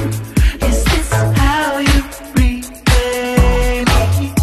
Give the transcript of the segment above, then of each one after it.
Is this how you repay me?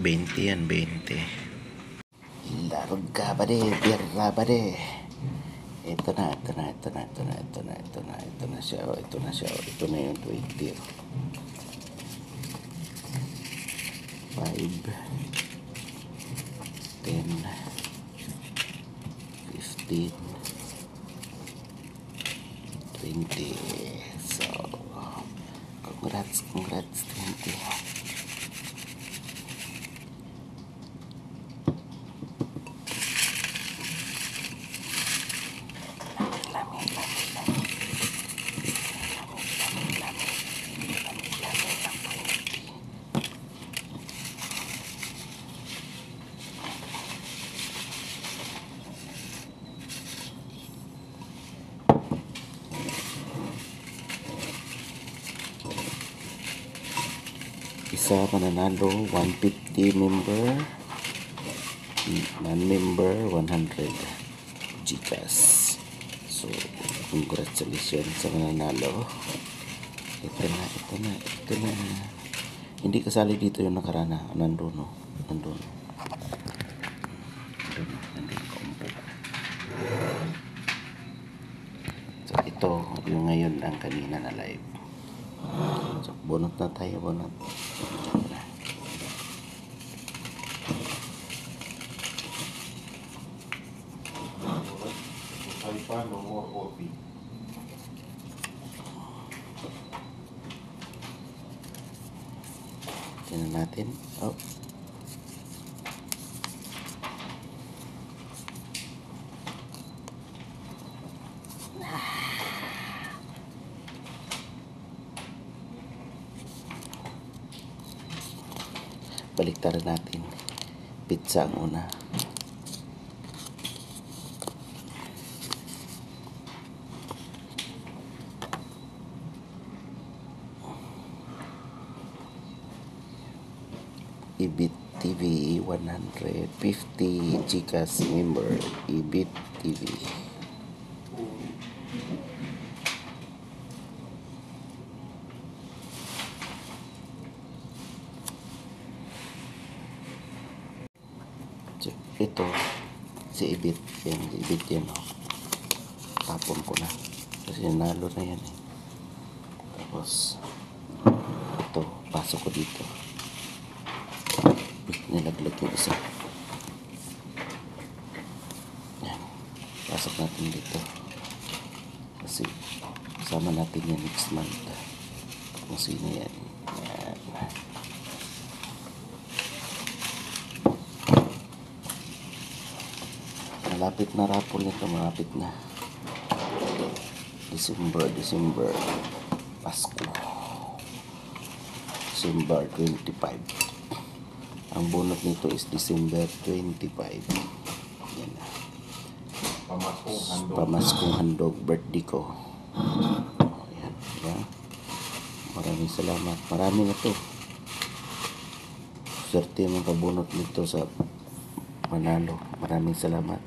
20 yan, 20. Larog ka ba de, birra ba de. Ito na siya, ito na yung 20. 5, 10, 15, 20. So, congrats, 20. Isa mananalo 150 member, non-member 100 Gcash. So congratulations sa mananalo. Ito na. Hindi kasali dito yung nakarana. Nandun. So ito yung ngayon ang kanina na live. So bunot na tayo, bunot. No more coffee. Tingnan natin. Oh. Baliktaran natin. Pizza ang una. Ibit TV 150 Gcash member. Ibit TV. Ito si Ibit yan, oh. Tapon ko na kasi nalo na yan, eh. Tapos ito pasok ko dito, nilaglag yung isa. Yan, pasok natin dito kasi kasama natin yan next month kung sino yan. Yan. Malapit na rapol nito, malapit na. December, Pasko. December 25. Ang bunot nito is December 25. Yan na. Pamaskong handog, birthday ko. Yan. Maraming salamat. Marami na to. Swerte mong kabunot nito sa manalo. Maraming salamat.